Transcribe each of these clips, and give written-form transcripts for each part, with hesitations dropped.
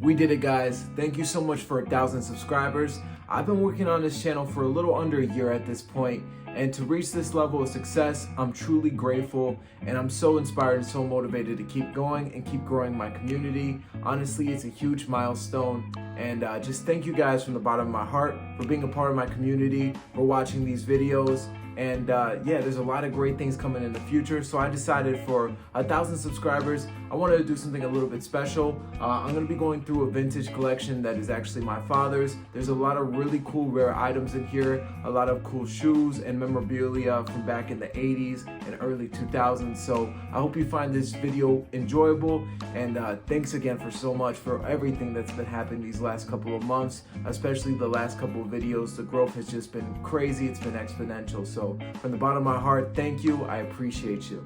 We did it, guys. Thank you so much for 1,000 subscribers. I've been working on this channel for a little under a year at this point, and to reach this level of success, I'm truly grateful, and I'm so inspired and so motivated to keep going and keep growing my community. Honestly, it's a huge milestone, and just thank you guys from the bottom of my heart for being a part of my community, for watching these videos. And yeah, there's a lot of great things coming in the future. So I decided for 1,000 subscribers, I wanted to do something a little bit special. I'm gonna be going through a vintage collection that is actually my father's. There's a lot of really cool rare items in here, a lot of cool shoes and memorabilia from back in the 80s and early 2000s. So I hope you find this video enjoyable, and thanks again for so much for everything that's been happening these last couple of months, especially the last couple of videos. The growth has just been crazy, it's been exponential. So from the bottom of my heart, thank you, I appreciate you.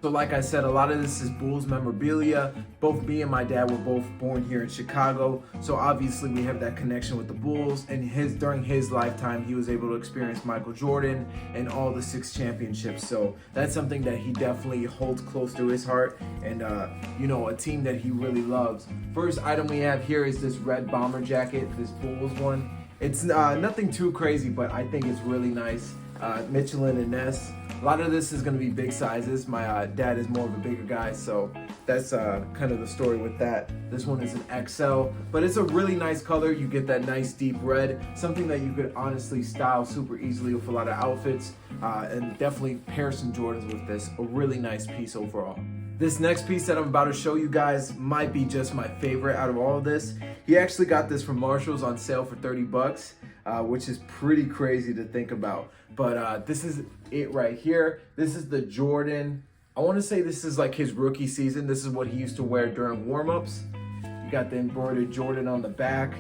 So like I said, a lot of this is Bulls memorabilia. Both me and my dad were both born here in Chicago, so obviously we have that connection with the Bulls, and during his lifetime, he was able to experience Michael Jordan and all the 6 championships. So that's something that he definitely holds close to his heart, and you know, a team that he really loves. First item we have here is this red bomber jacket, this Bulls one. It's nothing too crazy, but I think it's really nice. Michelin and Ness. A lot of this is going to be big sizes. My dad is more of a bigger guy, so that's kind of the story with that. This one is an XL, but it's a really nice color. You get that nice deep red, something that you could honestly style super easily with a lot of outfits, and definitely pair some Jordans with this. A really nice piece overall. This next piece that I'm about to show you guys might be just my favorite out of all of this. He actually got this from Marshall's on sale for 30 bucks, which is pretty crazy to think about. But this is it right here. This is the Jordan. I want to say this is like his rookie season. This is what he used to wear during warm-ups. You got the embroidered Jordan on the back,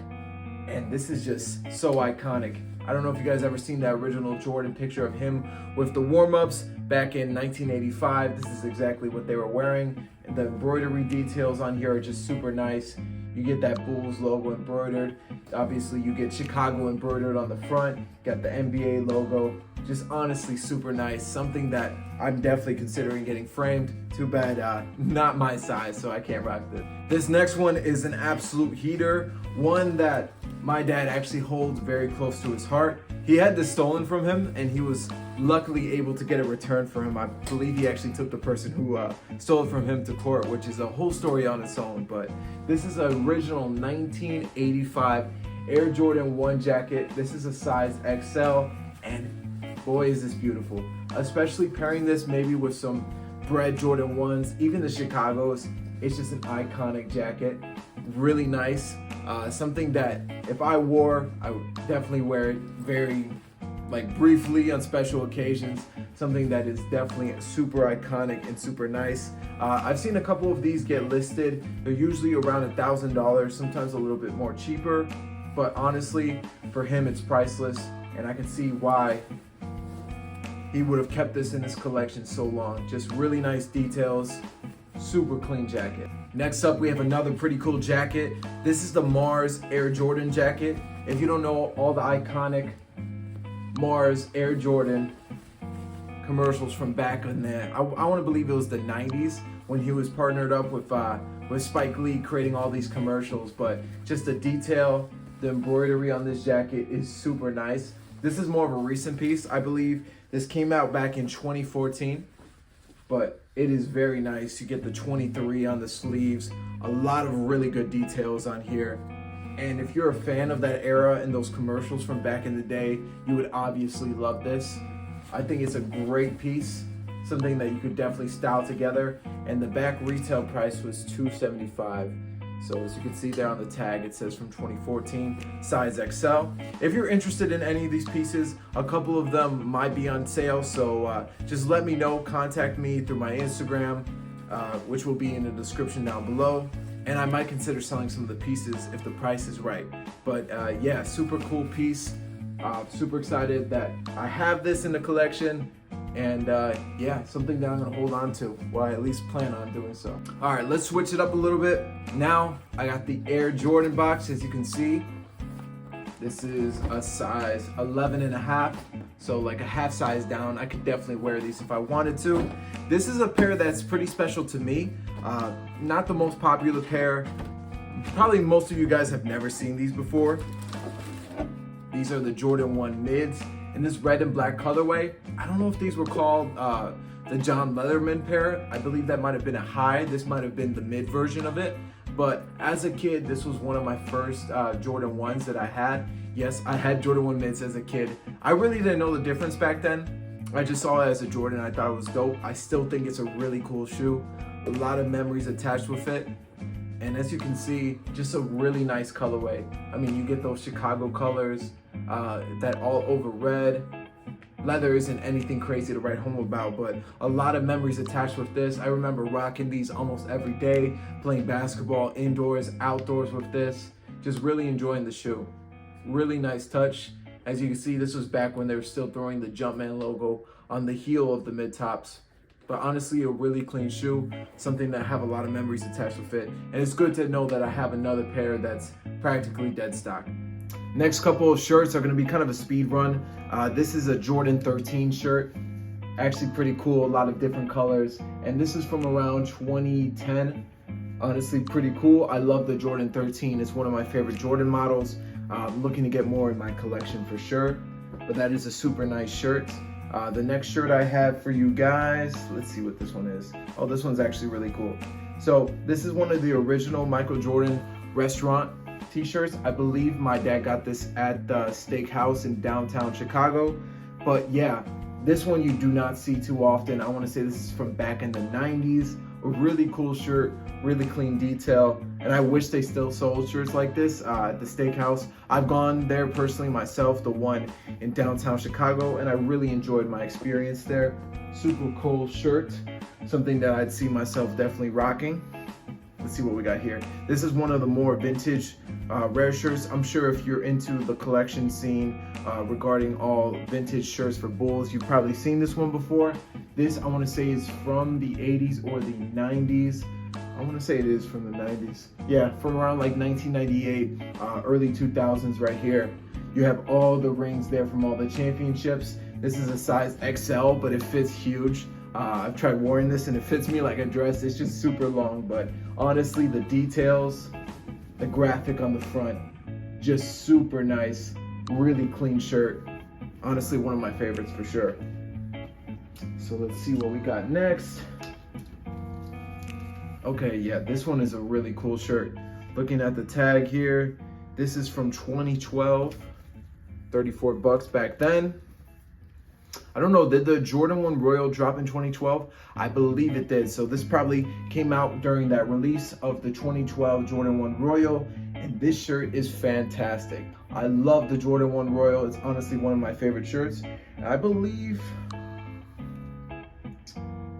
and this is just so iconic. I don't know if you guys ever seen that original Jordan picture of him with the warm-ups back in 1985. This is exactly what they were wearing. And the embroidery details on here are just super nice. You get that Bulls logo embroidered. Obviously, you get Chicago embroidered on the front. Got the NBA logo. Just honestly super nice. Something that I'm definitely considering getting framed. Too bad not my size, so I can't rock this. This next one is an absolute heater. One that my dad actually holds very close to his heart. He had this stolen from him, and he was luckily able to get it returned for him. I believe he actually took the person who stole it from him to court, which is a whole story on its own. But this is an original 1985 Air Jordan 1 jacket. This is a size XL, and boy is this beautiful. Especially pairing this maybe with some Bred Jordan 1s, even the Chicagos. It's just an iconic jacket, really nice. Something that if I wore, I would definitely wear it very briefly on special occasions. Something that is definitely super iconic and super nice. I've seen a couple of these get listed. They're usually around $1,000, sometimes a little bit more cheaper, but honestly, for him it's priceless, and I can see why he would have kept this in his collection so long. Just really nice details, super clean jacket. Next up, we have another pretty cool jacket. This is the Mars Air Jordan jacket. If you don't know all the iconic Mars Air Jordan commercials from back in the, I want to believe it was the 90s when he was partnered up with Spike Lee creating all these commercials. But just the detail, the embroidery on this jacket is super nice. This is more of a recent piece. I believe this came out back in 2014, but it is very nice. You get the 23 on the sleeves, a lot of really good details on here. And if you're a fan of that era and those commercials from back in the day, you would obviously love this. I think it's a great piece, something that you could definitely style together. And the back retail price was $275. So as you can see there on the tag, it says from 2014, size XL. If you're interested in any of these pieces, a couple of them might be on sale. So just let me know, contact me through my Instagram, which will be in the description down below. And I might consider selling some of the pieces if the price is right. But yeah, super cool piece. Super excited that I have this in the collection. And yeah, something that I'm gonna hold on to, well, I at least plan on doing so. All right, let's switch it up a little bit. Now, I got the Air Jordan box, as you can see. This is a size 11.5, so like a half size down. I could definitely wear these if I wanted to. This is a pair that's pretty special to me. Not the most popular pair. Probably most of you guys have never seen these before. These are the Jordan 1 mids in this red and black colorway. I don't know if these were called the John Leatherman pair. I believe that might have been a high. This might have been the mid version of it. But as a kid, this was one of my first Jordan 1s that I had. Yes, I had Jordan 1 mids as a kid. I really didn't know the difference back then. I just saw it as a Jordan. I thought it was dope. I still think it's a really cool shoe. A lot of memories attached with it. And as you can see, just a really nice colorway. I mean, you get those Chicago colors, that all over red. Leather isn't anything crazy to write home about, but a lot of memories attached with this. I remember rocking these almost every day, playing basketball indoors, outdoors with this. Just really enjoying the shoe. Really nice touch. As you can see, this was back when they were still throwing the Jumpman logo on the heel of the mid tops. But honestly, a really clean shoe, something that I have a lot of memories attached with it. And it's good to know that I have another pair that's practically dead stock. Next couple of shirts are gonna be kind of a speed run. This is a Jordan 13 shirt. Actually pretty cool, a lot of different colors. And this is from around 2010. Honestly, pretty cool. I love the Jordan 13. It's one of my favorite Jordan models. I'm looking to get more in my collection for sure. But that is a super nice shirt. The next shirt I have for you guys, let's see what this one is. Oh, this one's actually really cool. So this is one of the original Michael Jordan restaurant t-shirts. I believe my dad got this at the steakhouse in downtown Chicago. But yeah, this one you do not see too often. I want to say this is from back in the 90s. A really cool shirt, really clean detail. And I wish they still sold shirts like this at the steakhouse. I've gone there personally myself, the one in downtown Chicago, and I really enjoyed my experience there. Super cool shirt, something that I'd see myself definitely rocking. Let's see what we got here. This is one of the more vintage rare shirts. I'm sure if you're into the collection scene regarding all vintage shirts for Bulls, you've probably seen this one before. This, I want to say, is from the 80s or the 90s. I want to say it is from the 90s. Yeah, from around like 1998, early 2000s right here. You have all the rings there from all the championships. This is a size XL, but it fits huge. I've tried wearing this and it fits me like a dress. It's just super long, but honestly, the details, the graphic on the front, just super nice, really clean shirt. Honestly, one of my favorites for sure. So let's see what we got next. Okay, yeah, this one is a really cool shirt. Looking at the tag here, this is from 2012, 34 bucks back then. I don't know, did the Jordan 1 Royal drop in 2012? I believe it did. So this probably came out during that release of the 2012 Jordan 1 Royal. And this shirt is fantastic. I love the Jordan 1 Royal. It's honestly one of my favorite shirts. And I believe,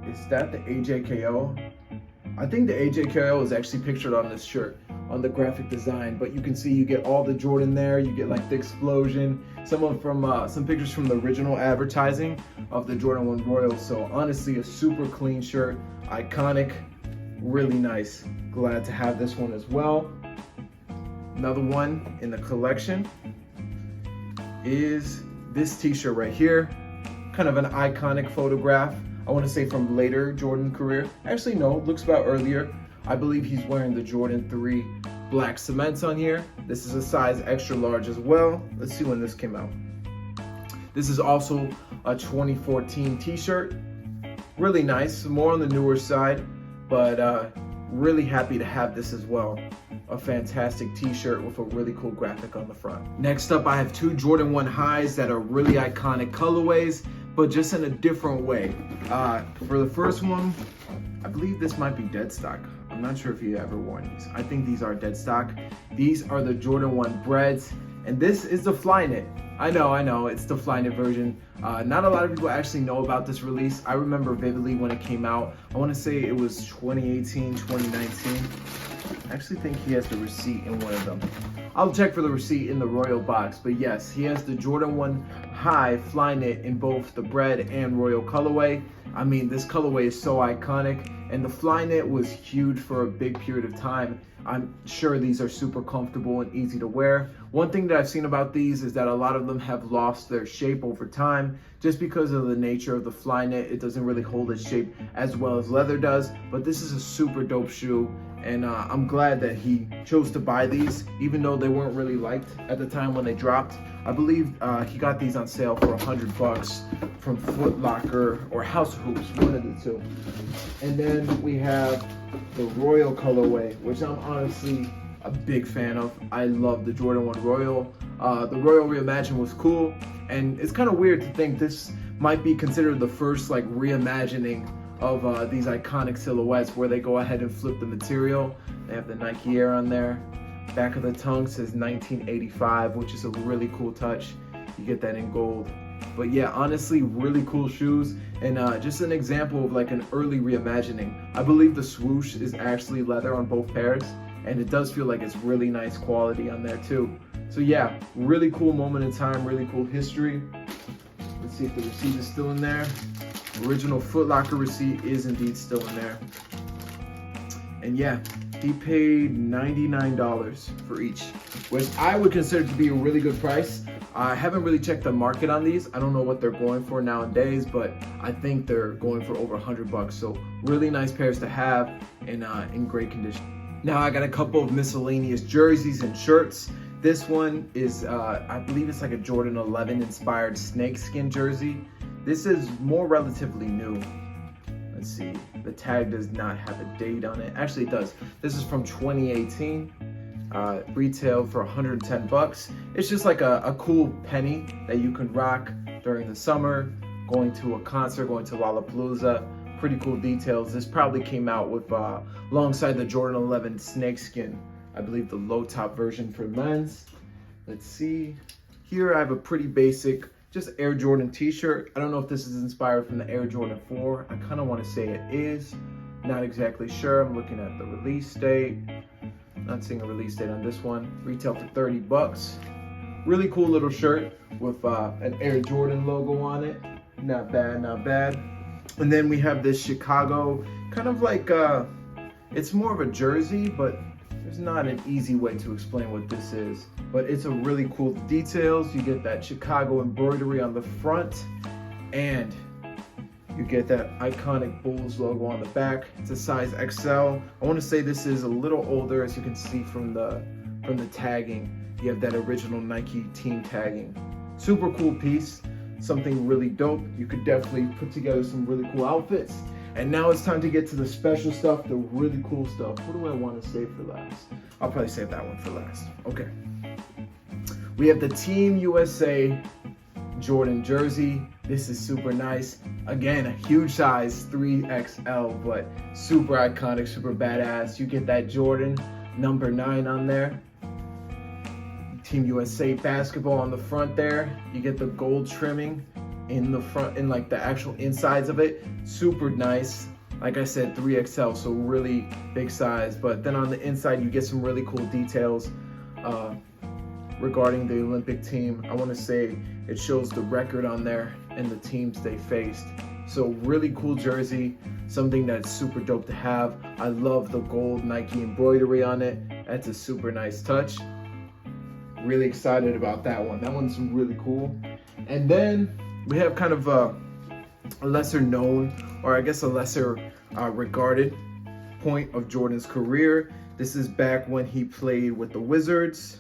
is that the AJKO? I think the AJKO is actually pictured on this shirt, on the graphic design, but you can see you get all the Jordan there. You get like the explosion, some pictures from the original advertising of the Jordan 1 Royal. So honestly, a super clean shirt, iconic, really nice. Glad to have this one as well. Another one in the collection is this t-shirt right here. Kind of an iconic photograph. I want to say from later Jordan career. Actually, no, looks about earlier. I believe he's wearing the Jordan 3 black cements on here. This is a size extra large as well. Let's see when this came out. This is also a 2014 t-shirt. Really nice, more on the newer side, but really happy to have this as well. A fantastic t-shirt with a really cool graphic on the front. Next up, I have two Jordan 1 highs that are really iconic colorways, but just in a different way. For the first one, I believe this might be dead stock. I'm not sure if you ever worn these. I think these are dead stock. These are the Jordan 1 Breads, and this is the Flyknit. I know, it's the Flyknit version. Not a lot of people actually know about this release. I remember vividly when it came out. I want to say it was 2018, 2019. I actually think he has the receipt in one of them. I'll check for the receipt in the Royal box, but yes, he has the Jordan 1 High Flyknit in both the Bread and Royal colorway. I mean, this colorway is so iconic, and the Flyknit was huge for a big period of time. I'm sure these are super comfortable and easy to wear. One thing that I've seen about these is that a lot of them have lost their shape over time just because of the nature of the Flyknit. It doesn't really hold its shape as well as leather does, but this is a super dope shoe, And I'm glad that he chose to buy these, even though they weren't really liked at the time when they dropped. I believe he got these on sale for $100 from Foot Locker or House of Hoops, one of the two. And then we have the Royal colorway, which I'm honestly a big fan of. I love the Jordan 1 Royal. The Royal Reimagine was cool, and it's kind of weird to think this might be considered the first like reimagining of these iconic silhouettes where they go ahead and flip the material. They have the Nike Air on there. Back of the tongue says 1985, which is a really cool touch. You get that in gold. But yeah, honestly, really cool shoes, and just an example of like an early reimagining. I believe the swoosh is actually leather on both pairs, and it does feel like it's really nice quality on there too. So yeah, really cool moment in time, really cool history. Let's see if the receipt is still in there. Original Foot Locker receipt is indeed still in there. And yeah, he paid $99 for each, which I would consider to be a really good price. I haven't really checked the market on these. I don't know what they're going for nowadays, but I think they're going for over $100. So really nice pairs to have and in great condition. Now I got a couple of miscellaneous jerseys and shirts. This one is, I believe it's like a Jordan 11 inspired snakeskin jersey. This is more relatively new. Let's see, the tag does not have a date on it. Actually it does. This is from 2018. Retail for $110. It's just like a cool penny that you can rock during the summer, going to a concert, going to Lollapalooza. Pretty cool details. This probably came out with alongside the Jordan 11 snakeskin. I believe the low top version for men's. Let's see. Here I have a pretty basic, just Air Jordan t-shirt. I don't know if this is inspired from the Air Jordan 4. I kind of want to say it is. Not exactly sure. I'm looking at the release date. Not seeing a release date on this one. Retail for $30. Really cool little shirt with an Air Jordan logo on it. Not bad, not bad. And then we have this Chicago, kind of like, it's more of a jersey, but there's not an easy way to explain what this is. But it's a really cool details. You get that Chicago embroidery on the front, and you get that iconic Bulls logo on the back. It's a size XL. I want to say this is a little older, as you can see from the tagging. You have that original Nike team tagging. Super cool piece, something really dope. You could definitely put together some really cool outfits. And now it's time to get to the special stuff, the really cool stuff. What do I want to save for last? I'll probably save that one for last. Okay. We have the Team USA Jordan jersey. This is super nice. Again, a huge size, 3XL, but super iconic, super badass. You get that Jordan number 9 on there. Team USA basketball on the front there. You get the gold trimming in the front, in like the actual insides of it. Super nice. Like I said, 3XL, so really big size. But then on the inside, you get some really cool details regarding the Olympic team. I want to say it shows the record on there and the teams they faced. So really cool jersey, something that's super dope to have. I love the gold Nike embroidery on it. That's a super nice touch. Really excited about that one. That one's really cool. And then we have kind of a lesser known, or I guess a lesser regarded point of Jordan's career. This is back when he played with the Wizards.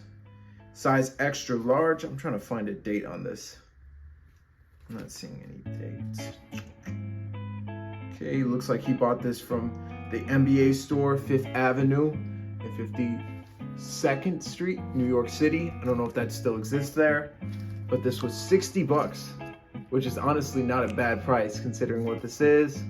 Size extra large. I'm trying to find a date on this. I'm not seeing any dates. Okay, looks like he bought this from the NBA store, 5th Avenue and 52nd Street, New York City. I don't know if that still exists there, but this was $60, which is honestly not a bad price considering what this is.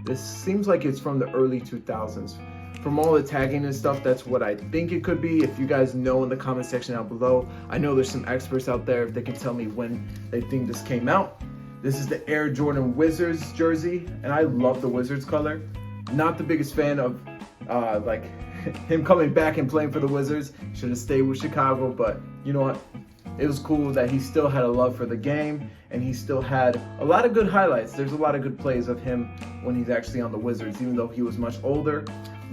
This seems like it's from the early 2000s. From all the tagging and stuff, that's what I think it could be. If you guys know in the comment section down below, I know there's some experts out there, if they can tell me when they think this came out. This is the Air Jordan Wizards jersey, and I love the Wizards color. Not the biggest fan of like him coming back and playing for the Wizards. Should have stayed with Chicago, but you know what? It was cool that he still had a love for the game, and he still had a lot of good highlights. There's a lot of good plays of him when he's actually on the Wizards, even though he was much older.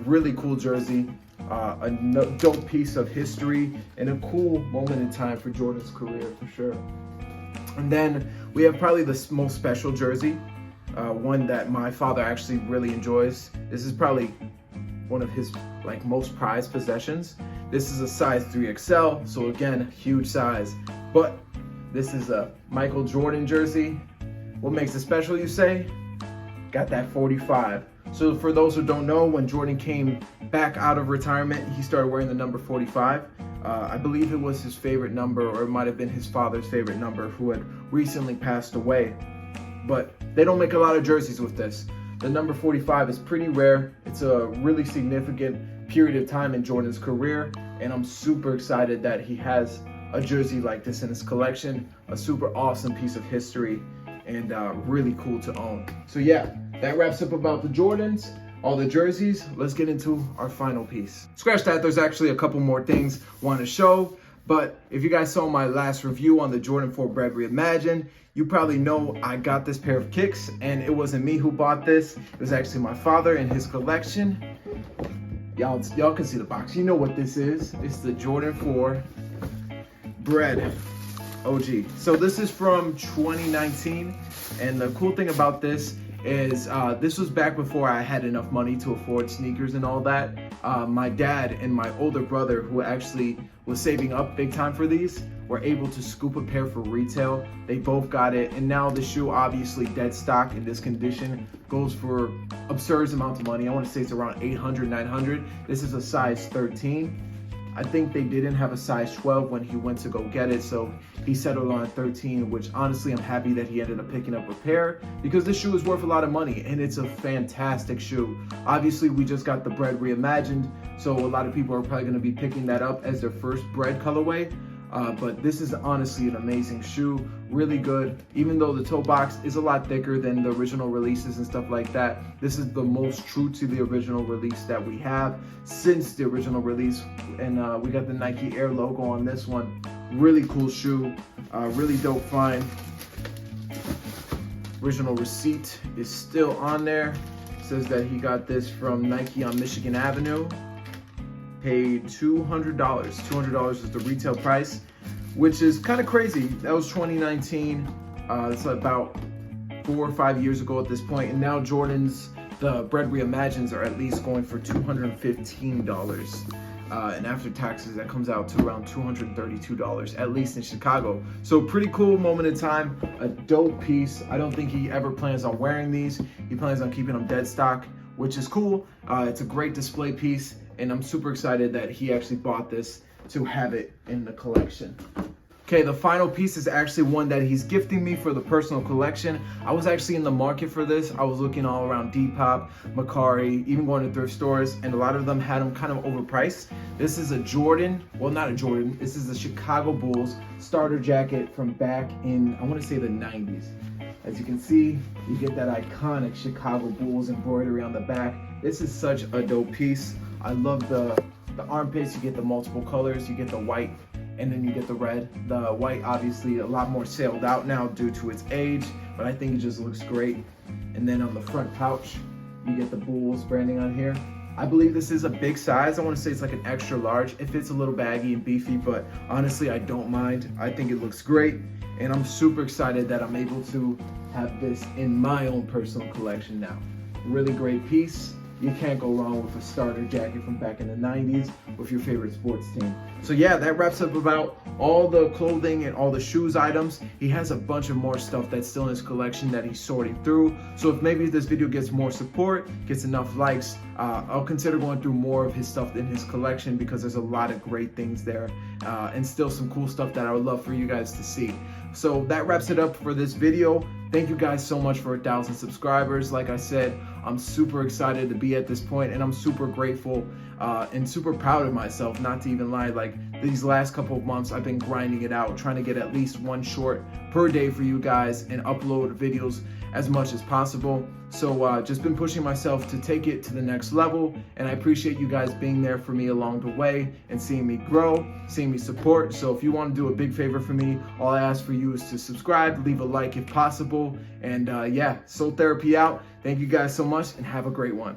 Really cool jersey, a dope piece of history, and a cool moment in time for Jordan's career for sure. And then we have probably the most special jersey, one that my father actually really enjoys. This is probably one of his like most prized possessions. This is a size 3XL, so again, huge size. But this is a Michael Jordan jersey. What makes it special, you say? Got that 45. So for those who don't know, when Jordan came back out of retirement, he started wearing the number 45. I believe it was his favorite number, or it might have been his father's favorite number, who had recently passed away. But they don't make a lot of jerseys with this. The number 45 is pretty rare. It's a really significant period of time in Jordan's career, and I'm super excited that he has a jersey like this in his collection. A super awesome piece of history, and really cool to own. So yeah, that wraps up about the Jordans, all the jerseys. Let's get into our final piece. Scratch that, there's actually a couple more things I want to show, but if you guys saw my last review on the Jordan 4 Bred Reimagined, you probably know I got this pair of kicks, and it wasn't me who bought this. It was actually my father in his collection. Y'all can see the box. You know what this is. It's the Jordan 4 Bred OG. So this is from 2019, and the cool thing about this is this was back before I had enough money to afford sneakers and all that. My dad and my older brother, who actually was saving up big time for these, were able to scoop a pair for retail. They both got it, and now the shoe, obviously dead stock in this condition, goes for absurd amounts of money. I want to say it's around 800, 900. This is a size 13. I think they didn't have a size 12 when he went to go get it, so he settled on a 13, which honestly I'm happy that he ended up picking up a pair, because this shoe is worth a lot of money and it's a fantastic shoe. Obviously we just got the Bred Reimagined, so a lot of people are probably going to be picking that up as their first Bred colorway. But this is honestly an amazing shoe, really good. Even though the toe box is a lot thicker than the original releases and stuff like that, this is the most true to the original release that we have since the original release. And we got the Nike Air logo on this one. Really cool shoe, really dope find. Original receipt is still on there. It says that he got this from Nike on Michigan Avenue. Paid $200. $200 is the retail price, which is kind of crazy. That was 2019. It's about 4 or 5 years ago at this point, and now Jordan's, the Bred Reimagineds, are at least going for $215. And after taxes, that comes out to around $232, at least in Chicago. So pretty cool moment in time, a dope piece. I don't think he ever plans on wearing these. He plans on keeping them dead stock, which is cool. It's a great display piece, and I'm super excited that he actually bought this to have it in the collection. Okay, the final piece is actually one that he's gifting me for the personal collection. I was actually in the market for this. I was looking all around Depop, Mercari, even going to thrift stores, and a lot of them had them kind of overpriced. This is a Jordan, well, not a Jordan, this is a Chicago Bulls starter jacket from back in, I want to say the 90s. As you can see, you get that iconic Chicago Bulls embroidery on the back. This is such a dope piece. I love the armpits. You get the multiple colors. You get the white, and then you get the red. The white, obviously, a lot more sailed out now due to its age, but I think it just looks great. And then on the front pouch, you get the Bulls branding on here. I believe this is a big size. I want to say it's like an extra large. It fits a little baggy and beefy, but honestly, I don't mind. I think it looks great, and I'm super excited that I'm able to have this in my own personal collection now. Really great piece. You can't go wrong with a starter jacket from back in the 90s with your favorite sports team. So yeah, that wraps up about all the clothing and all the shoes items. He has a bunch of more stuff that's still in his collection that he's sorting through. So if maybe this video gets more support, gets enough likes, I'll consider going through more of his stuff in his collection, because there's a lot of great things there and still some cool stuff that I would love for you guys to see. So that wraps it up for this video. Thank you guys so much for 1,000 subscribers. Like I said, I'm super excited to be at this point, and I'm super grateful and super proud of myself, not to even lie. Like, these last couple of months, I've been grinding it out, trying to get at least one short per day for you guys and upload videos as much as possible. So just been pushing myself to take it to the next level, and I appreciate you guys being there for me along the way and seeing me grow, seeing me support. So if you want to do a big favor for me, all I ask for you is to subscribe, leave a like if possible, and yeah, Soul Therapy out. Thank you guys so much, and have a great one.